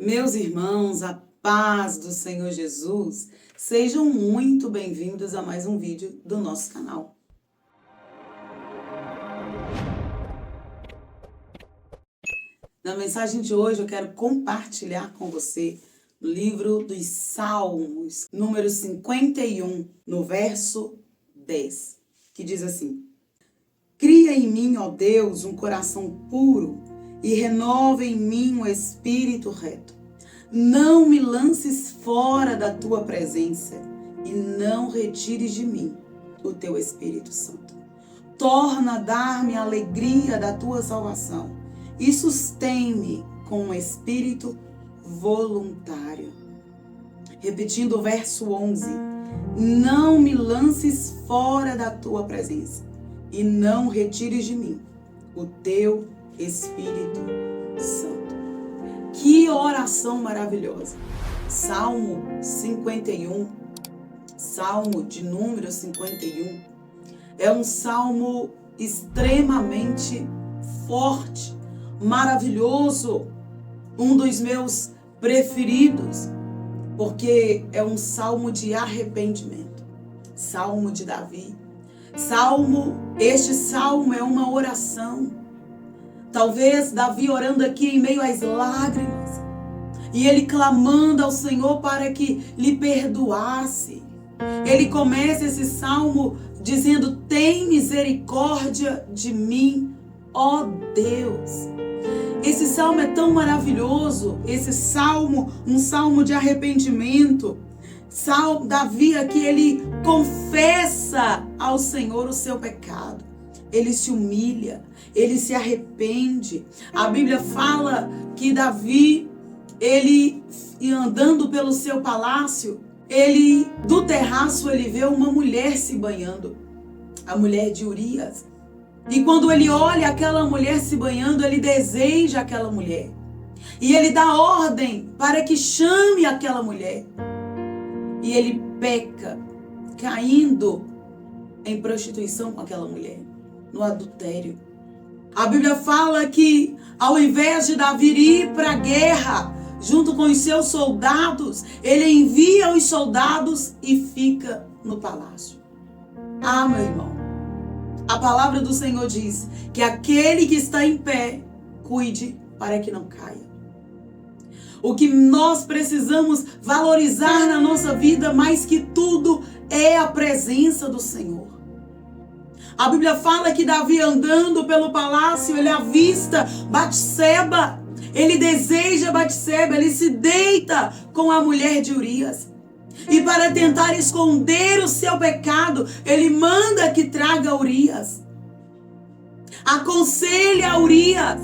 Meus irmãos, a paz do Senhor Jesus, sejam muito bem-vindos a mais um vídeo do nosso canal. Na mensagem de hoje eu quero compartilhar com você o livro dos Salmos, número 51, no verso 10, que diz assim: Cria em mim, ó Deus, um coração puro e renova em mim um espírito reto. Não me lances fora da tua presença e não retires de mim o teu Espírito Santo. Torna a dar-me a alegria da tua salvação e sustém-me com um espírito voluntário. Repetindo o verso 11: Não me lances fora da tua presença e não retires de mim o teu Espírito Santo. Que oração maravilhosa! Salmo 51, Salmo de número 51, é um salmo extremamente forte, maravilhoso, um dos meus preferidos, porque é um salmo de arrependimento, salmo de Davi. Este salmo é uma oração. Talvez Davi orando aqui em meio às lágrimas, e ele clamando ao Senhor para que lhe perdoasse. Ele começa esse salmo dizendo: tem misericórdia de mim, ó Deus. Esse salmo é tão maravilhoso, esse salmo, um salmo de arrependimento. Davi aqui, ele confessa ao Senhor o seu pecado. Ele se humilha, ele se arrepende. A Bíblia fala que Davi, ele andando pelo seu palácio, do terraço ele vê uma mulher se banhando, a mulher de Urias. E quando ele olha aquela mulher se banhando, ele deseja aquela mulher. E ele dá ordem para que chame aquela mulher. E ele peca, caindo em prostituição com aquela mulher, no adultério. A Bíblia fala que ao invés de Davi ir para a guerra junto com os seus soldados, ele envia os soldados e fica no palácio. Ah, meu irmão, a palavra do Senhor diz que aquele que está em pé, cuide para que não caia. O que nós precisamos valorizar na nossa vida mais que tudo é a presença do Senhor. A Bíblia fala que Davi andando pelo palácio, ele avista Batseba, ele deseja Batseba, ele se deita com a mulher de Urias. E para tentar esconder o seu pecado, ele manda que traga Urias. Aconselha Urias.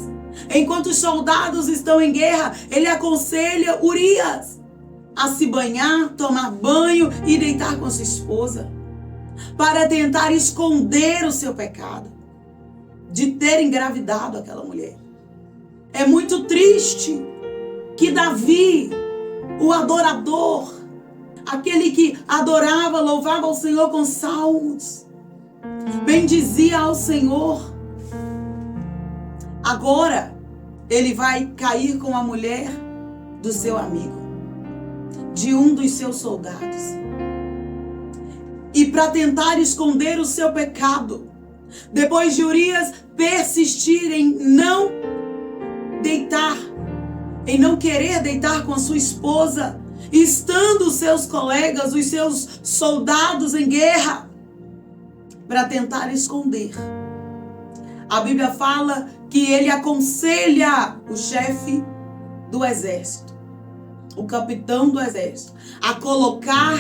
Enquanto os soldados estão em guerra, ele aconselha Urias a se banhar, tomar banho e deitar com sua esposa, para tentar esconder o seu pecado de ter engravidado aquela mulher. É muito triste que Davi, o adorador, aquele que adorava, louvava ao Senhor com salmos, bendizia ao Senhor, agora ele vai cair com a mulher do seu amigo, de um dos seus soldados. E para tentar esconder o seu pecado, depois de Urias persistir em não deitar, em não querer deitar com a sua esposa, estando os seus colegas, os seus soldados em guerra, para tentar esconder, a Bíblia fala que ele aconselha o chefe do exército, o capitão do exército, a colocar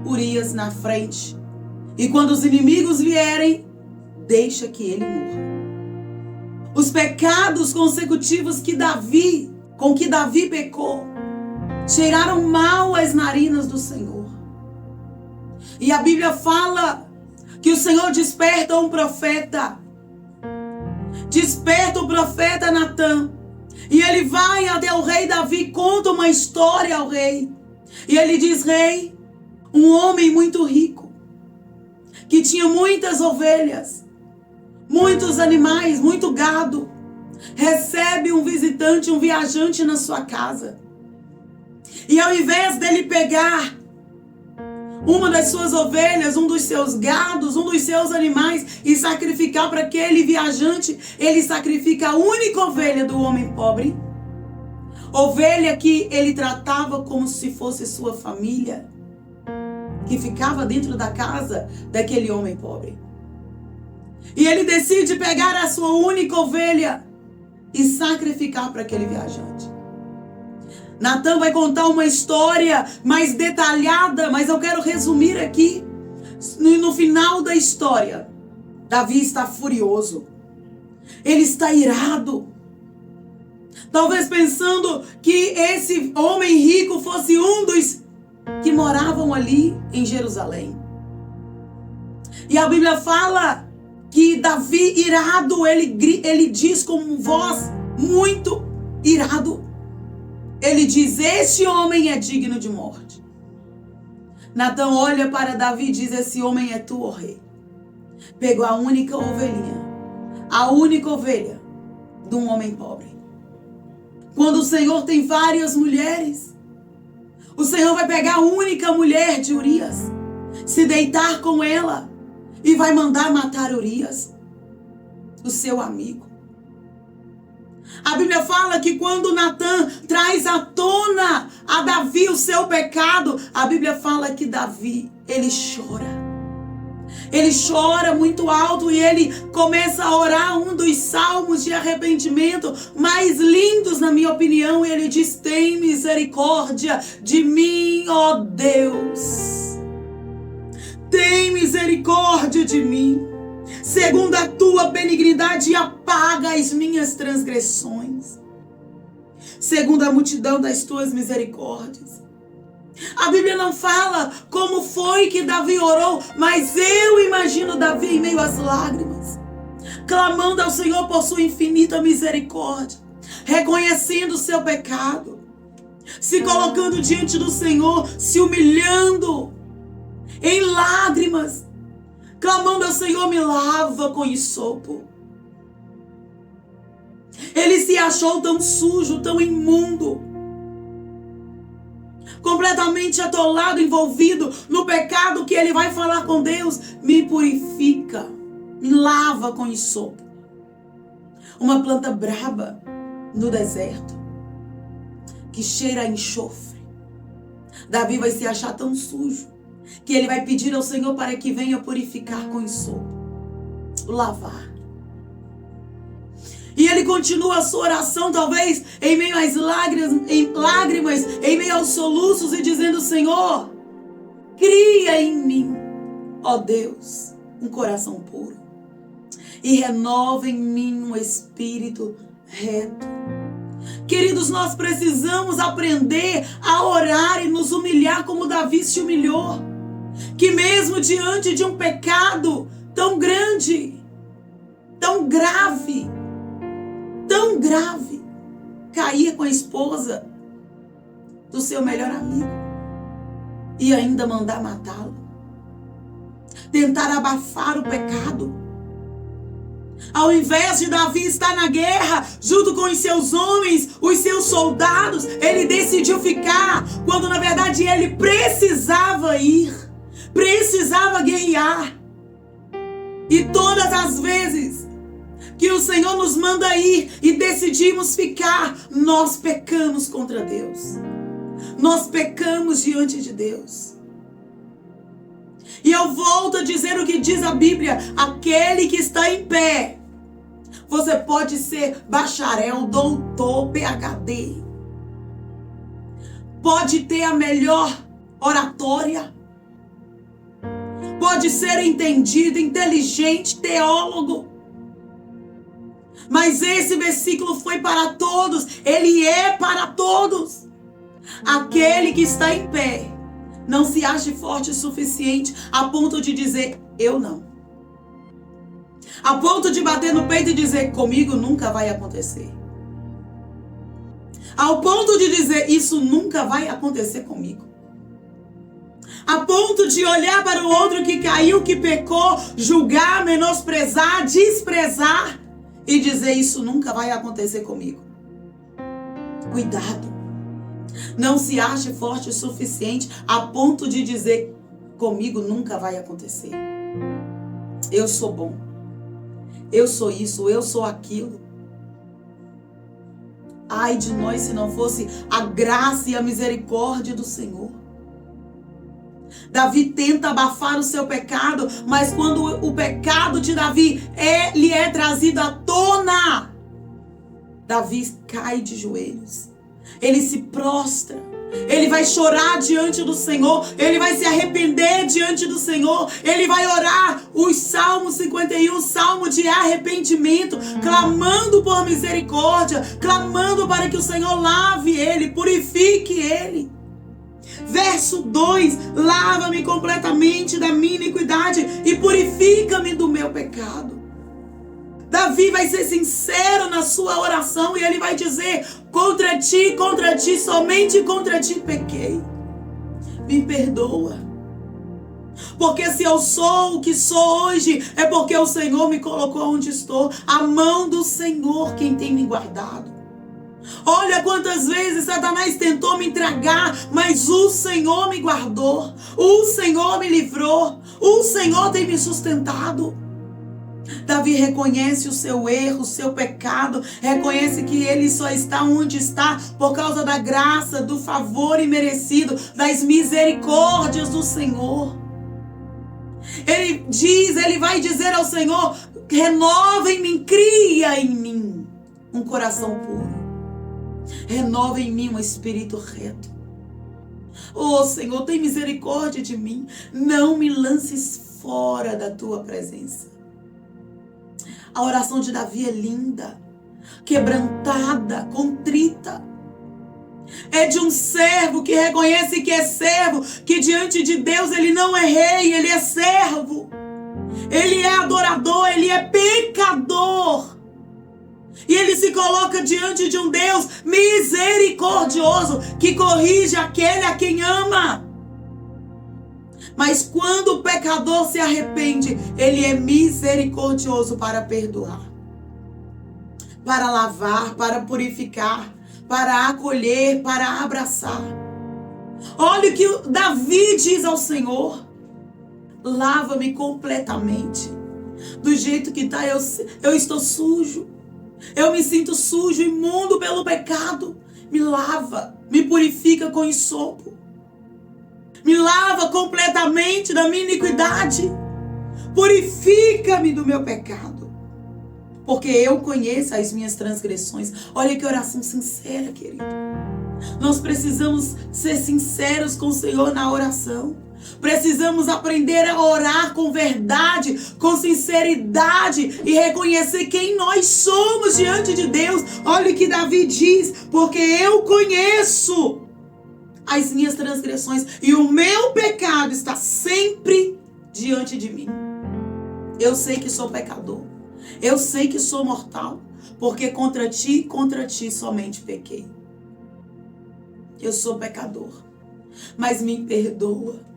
Urias na frente. E quando os inimigos vierem, deixa que ele morra. Os pecados consecutivos com que Davi pecou, cheiraram mal às narinas do Senhor. E a Bíblia fala que o Senhor desperta um profeta. Desperta o profeta Natã. E ele vai até o rei Davi, conta uma história ao rei. E ele diz: rei, um homem muito rico, que tinha muitas ovelhas, muitos animais, muito gado, recebe um visitante, um viajante na sua casa. E ao invés dele pegar uma das suas ovelhas, um dos seus gados, um dos seus animais e sacrificar para aquele viajante, ele sacrifica a única ovelha do homem pobre. Ovelha que ele tratava como se fosse sua família, que ficava dentro da casa daquele homem pobre. E ele decide pegar a sua única ovelha e sacrificar para aquele viajante. Natan vai contar uma história mais detalhada, mas eu quero resumir aqui. No final da história, Davi está furioso. Ele está irado. Talvez pensando que esse homem rico fosse um dos que moravam ali em Jerusalém. E a Bíblia fala que Davi, irado, ele diz com voz muito irado. Ele diz: este homem é digno de morte. Natan olha para Davi e diz: esse homem é tu, ó rei. Pegou a única ovelhinha, a única ovelha de um homem pobre. Quando o Senhor tem várias mulheres, o Senhor vai pegar a única mulher de Urias, se deitar com ela e vai mandar matar Urias, o seu amigo. A Bíblia fala que quando Natan traz à tona a Davi o seu pecado, a Bíblia fala que Davi, ele chora. Ele chora muito alto e ele começa a orar um dos salmos de arrependimento mais lindos, na minha opinião. E ele diz: tem misericórdia de mim, ó Deus. Tem misericórdia de mim. Segundo a tua benignidade, apaga as minhas transgressões. Segundo a multidão das tuas misericórdias. A Bíblia não fala como foi que Davi orou, mas eu imagino Davi em meio às lágrimas, clamando ao Senhor por sua infinita misericórdia, reconhecendo o seu pecado, se colocando diante do Senhor, se humilhando em lágrimas, clamando ao Senhor: me lava com hisopo. Ele se achou tão sujo, tão imundo, completamente atolado, envolvido no pecado, que ele vai falar com Deus: me purifica, me lava com hisopo. Uma planta braba no deserto, que cheira a enxofre. Davi vai se achar tão sujo, que ele vai pedir ao Senhor para que venha purificar com hisopo, lavar. E ele continua a sua oração, talvez em meio às lágrimas, em meio aos soluços, e dizendo: Senhor, cria em mim, ó Deus, um coração puro, e renova em mim um espírito reto. Queridos, nós precisamos aprender a orar e nos humilhar como Davi se humilhou, que mesmo diante de um pecado tão grande, tão grave, caía com a esposa do seu melhor amigo e ainda mandar matá-lo, tentar abafar o pecado. Ao invés de Davi estar na guerra junto com os seus homens, os seus soldados, ele decidiu ficar, quando na verdade ele precisava ir, precisava guerrear. E todas as vezes que o Senhor nos manda ir e decidimos ficar, nós pecamos contra Deus. Nós pecamos diante de Deus. E eu volto a dizer o que diz a Bíblia: aquele que está em pé, você pode ser bacharel, doutor, PhD, pode ter a melhor oratória, pode ser entendido, inteligente, teólogo. Mas esse versículo foi para todos, ele é para todos. Aquele que está em pé não se ache forte o suficiente a ponto de dizer: eu não. A ponto de bater no peito e dizer: comigo nunca vai acontecer. Ao ponto de dizer: isso nunca vai acontecer comigo. A ponto de olhar para o outro que caiu, que pecou, julgar, menosprezar, desprezar e dizer: isso nunca vai acontecer comigo. Cuidado. Não se ache forte o suficiente a ponto de dizer: comigo nunca vai acontecer. Eu sou bom. Eu sou isso, eu sou aquilo. Ai de nós se não fosse a graça e a misericórdia do Senhor. Davi tenta abafar o seu pecado, mas quando o pecado de Davi lhe é trazido à tona, Davi cai de joelhos. Ele se prostra. Ele vai chorar diante do Senhor. Ele vai se arrepender diante do Senhor. Ele vai orar os Salmos 51, salmo de arrependimento, clamando por misericórdia, clamando para que o Senhor lave ele, purifique ele. Verso 2: lava-me completamente da minha iniquidade e purifica-me do meu pecado. Davi vai ser sincero na sua oração e ele vai dizer: contra ti, somente contra ti pequei. Me perdoa. Porque se eu sou o que sou hoje, é porque o Senhor me colocou onde estou. A mão do Senhor quem tem me guardado. Olha quantas vezes Satanás tentou me tragar, mas o Senhor me guardou. O Senhor me livrou. O Senhor tem me sustentado. Davi reconhece o seu erro, o seu pecado, reconhece que ele só está onde está por causa da graça, do favor imerecido, das misericórdias do Senhor. Ele vai dizer ao Senhor: renova em mim, cria em mim um coração puro. Renova em mim um espírito reto. Oh Senhor, tem misericórdia de mim. Não me lances fora da tua presença. A oração de Davi é linda, quebrantada, contrita. É de um servo que reconhece que é servo, que diante de Deus ele não é rei, ele é servo. Ele é adorador, ele é pecador. E ele se coloca diante de um Deus misericordioso, que corrige aquele a quem ama. Mas quando o pecador se arrepende, ele é misericordioso para perdoar, para lavar, para purificar, para acolher, para abraçar. Olha o que Davi diz ao Senhor: lava-me completamente. Do jeito que está, eu estou sujo. Eu me sinto sujo, imundo pelo pecado. Me lava, me purifica com hisopo. Me lava completamente da minha iniquidade. Purifica-me do meu pecado. Porque eu conheço as minhas transgressões. Olha que oração sincera, querido. Nós precisamos ser sinceros com o Senhor na oração. Precisamos aprender a orar com verdade, com sinceridade e reconhecer quem nós somos diante de Deus. Olha o que Davi diz: porque eu conheço as minhas transgressões e o meu pecado está sempre diante de mim. Eu sei que sou pecador. Eu sei que sou mortal, porque contra ti somente pequei. Eu sou pecador, mas me perdoa.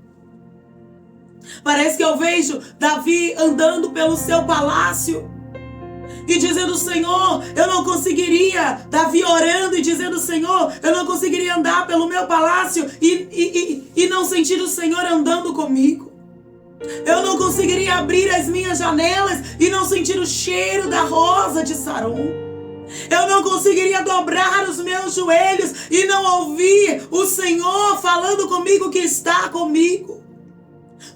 Parece que eu vejo Davi andando pelo seu palácio e dizendo: Senhor, eu não conseguiria. Davi orando e dizendo: Senhor, eu não conseguiria andar pelo meu palácio e não sentir o Senhor andando comigo. Eu não conseguiria abrir as minhas janelas e não sentir o cheiro da rosa de Saron. Eu não conseguiria dobrar os meus joelhos e não ouvir o Senhor falando comigo que está comigo,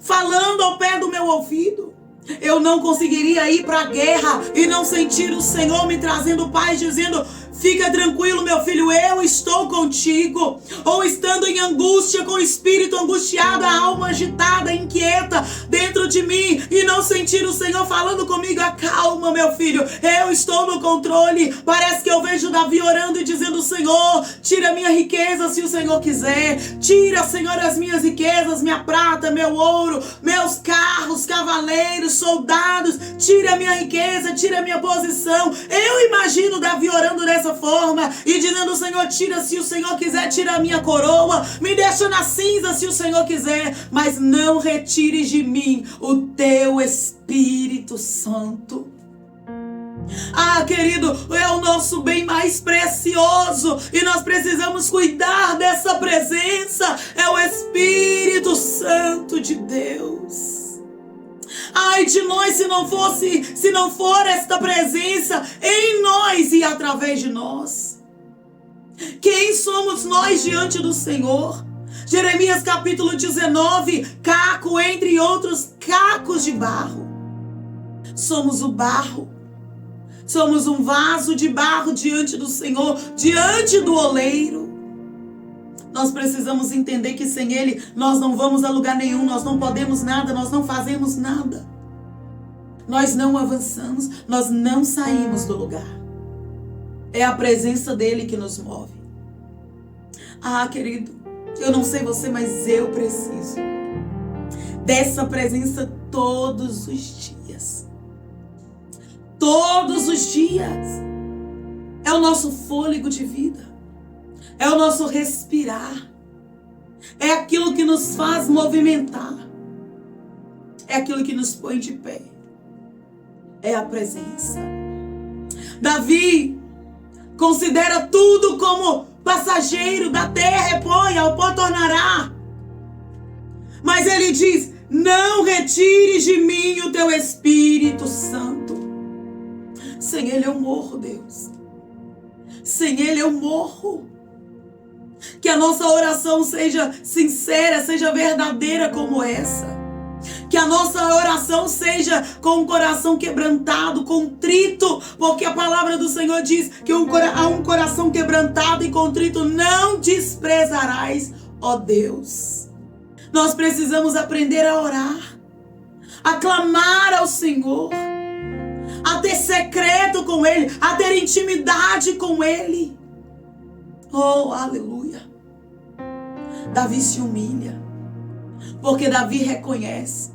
falando ao pé do meu ouvido. Eu não conseguiria ir para a guerra e não sentir o Senhor me trazendo paz, dizendo: fica tranquilo, meu filho, eu estou contigo. Ou estando em angústia, com o espírito angustiado, a alma agitada, inquieta dentro de mim, e não sentir o Senhor falando comigo: acalma, meu filho, eu estou no controle. Parece que eu vejo Davi orando e dizendo: Senhor, tira minha riqueza se o Senhor quiser. Tira, Senhor, as minhas riquezas, minha prata, meu ouro, meus carros, cavaleiros, soldados. Tira a minha riqueza, tira a minha posição. Eu imagino Davi orando dessa forma e dizendo: Senhor, tira se o Senhor quiser, tira a minha coroa, me deixa na cinza se o Senhor quiser, mas não retires de mim o teu Espírito Santo. Querido, é o nosso bem mais precioso e nós precisamos cuidar dessa presença é o Espírito Santo de Deus. Ai de nós se não for esta presença em nós e através de nós. Quem somos nós diante do Senhor? Jeremias capítulo 19, caco entre outros cacos de barro. Somos o barro. Somos um vaso de barro diante do Senhor, diante do oleiro. Nós precisamos entender que sem Ele nós não vamos a lugar nenhum, nós não podemos nada, nós não fazemos nada. Nós não avançamos, nós não saímos do lugar. É a presença dEle que nos move. Ah, querido, eu não sei você, mas eu preciso dessa presença todos os dias. Todos os dias. É o nosso fôlego de vida. É o nosso respirar. É aquilo que nos faz movimentar. É aquilo que nos põe de pé. É a presença. Davi considera tudo como passageiro. Da terra é pó e ao pó tornará. Mas ele diz: não retires de mim o teu Espírito Santo. Sem Ele eu morro, Deus. Sem Ele eu morro. Que a nossa oração seja sincera, seja verdadeira como essa. Que a nossa oração seja com o coração quebrantado, contrito, porque a palavra do Senhor diz que a um coração quebrantado e contrito não desprezarás, ó Deus. Nós precisamos aprender a orar, a clamar ao Senhor, a ter secreto com Ele, a ter intimidade com Ele. Oh, aleluia. Davi se humilha, porque Davi reconhece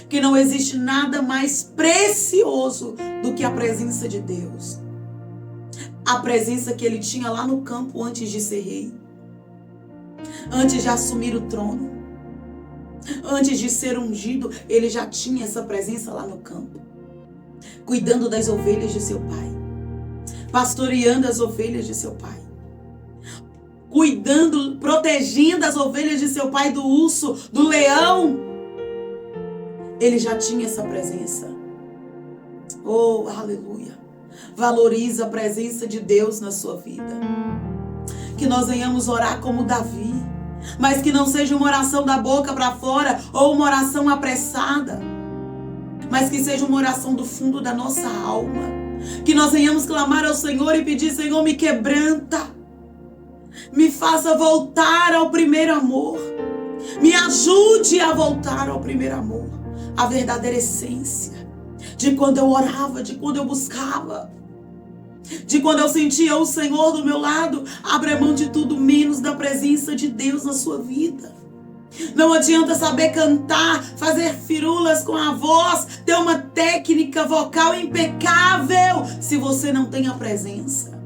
que não existe nada mais precioso do que a presença de Deus. A presença que ele tinha lá no campo antes de ser rei, antes de assumir o trono, antes de ser ungido, ele já tinha essa presença lá no campo, cuidando das ovelhas de seu pai, pastoreando as ovelhas de seu pai, cuidando, protegendo as ovelhas de seu pai do urso, do leão. Ele já tinha essa presença. Oh, aleluia. Valoriza a presença de Deus na sua vida. Que nós venhamos orar como Davi, mas que não seja uma oração da boca para fora ou uma oração apressada, mas que seja uma oração do fundo da nossa alma. Que nós venhamos clamar ao Senhor e pedir: Senhor, me quebranta, me faça voltar ao primeiro amor, me ajude a voltar ao primeiro amor, a verdadeira essência de quando eu orava, de quando eu buscava, de quando eu sentia o Senhor do meu lado. Abra mão de tudo menos da presença de Deus na sua vida. Não adianta saber cantar, fazer firulas com a voz, ter uma técnica vocal impecável, se você não tem a presença.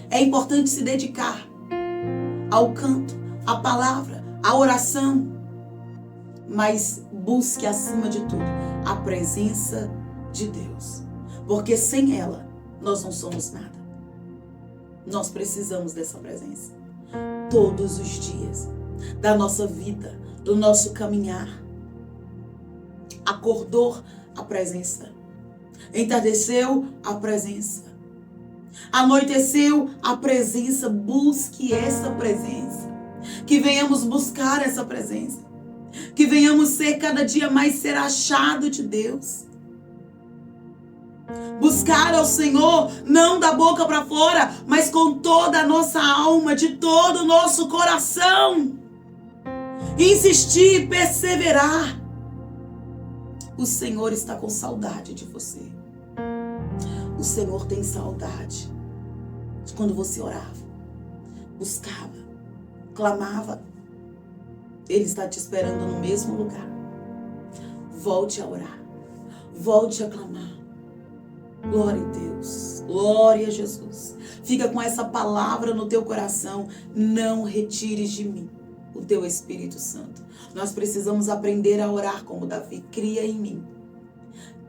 É importante se dedicar ao canto, à palavra, à oração, mas busque acima de tudo a presença de Deus, porque sem ela nós não somos nada. Nós precisamos dessa presença todos os dias da nossa vida, do nosso caminhar. Acordou, a presença. Entardeceu, a presença. Anoiteceu, a presença. Busque essa presença. Que venhamos buscar essa presença. Que venhamos ser cada dia mais ser achado de Deus. Buscar ao Senhor, não da boca para fora, mas com toda a nossa alma, de todo o nosso coração. Insistir, perseverar. O Senhor está com saudade de você. O Senhor tem saudade de quando você orava, buscava, clamava. Ele está te esperando no mesmo lugar. Volte a orar, volte a clamar. Glória a Deus, glória a Jesus. Fica com essa palavra no teu coração: não retires de mim o teu Espírito Santo. Nós precisamos aprender a orar como Davi. Cria em mim,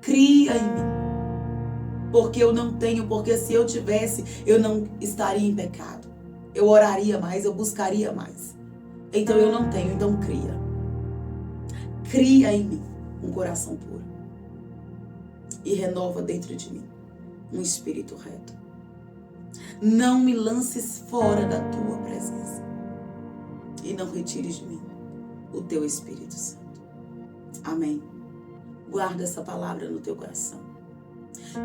cria em mim, porque eu não tenho, porque se eu tivesse, eu não estaria em pecado. Eu oraria mais, eu buscaria mais. Então eu não tenho, então cria. Cria em mim um coração puro. E renova dentro de mim um espírito reto. Não me lances fora da tua presença. E não retires de mim o teu Espírito Santo. Amém. Guarda essa palavra no teu coração.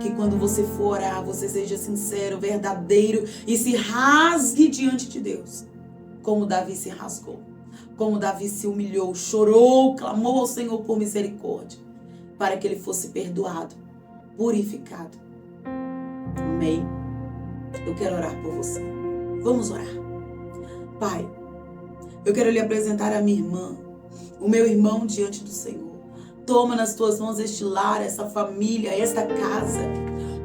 Que quando você for orar, você seja sincero, verdadeiro e se rasgue diante de Deus. Como Davi se rasgou. Como Davi se humilhou, chorou, clamou ao Senhor por misericórdia. Para que ele fosse perdoado, purificado. Amém. Eu quero orar por você. Vamos orar. Pai, eu quero lhe apresentar a minha irmã, o meu irmão diante do Senhor. Toma nas tuas mãos este lar, essa família, esta casa.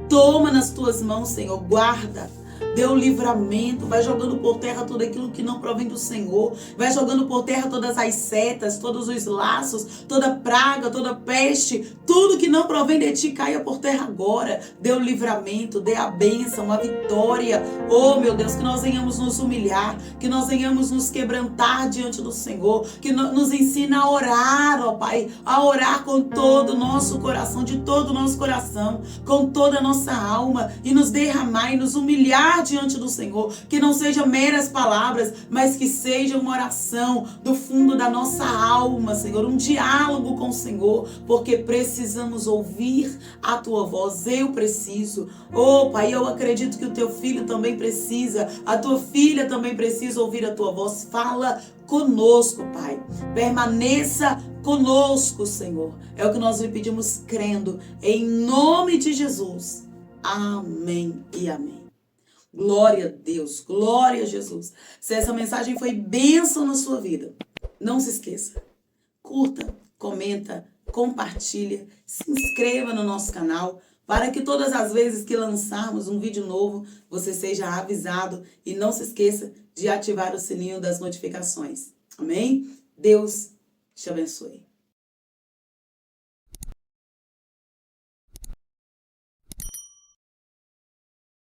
Toma nas tuas mãos, Senhor. Guarda. Dê o livramento. Vai jogando por terra tudo aquilo que não provém do Senhor. Vai jogando por terra todas as setas, todos os laços, toda praga, toda peste. Tudo que não provém de ti caia por terra agora. Dê o livramento, dê a bênção, a vitória. Oh, meu Deus, que nós venhamos nos humilhar, que nós venhamos nos quebrantar diante do Senhor, que nos ensina a orar, ó Pai, a orar com todo o nosso coração, de todo o nosso coração, com toda a nossa alma, e nos derramar e nos humilhar diante do Senhor, que não sejam meras palavras, mas que seja uma oração do fundo da nossa alma, Senhor, um diálogo com o Senhor, porque precisamos ouvir a tua voz. Eu preciso. Oh, Pai, eu acredito que o teu filho também precisa, a tua filha também precisa ouvir a tua voz. Fala conosco, Pai. Permaneça conosco, Senhor. É o que nós lhe pedimos crendo, em nome de Jesus. Amém e amém. Glória a Deus, glória a Jesus. Se essa mensagem foi bênção na sua vida, não se esqueça. Curta, comenta, compartilha, se inscreva no nosso canal, para que todas as vezes que lançarmos um vídeo novo, você seja avisado, e não se esqueça de ativar o sininho das notificações. Amém? Deus te abençoe.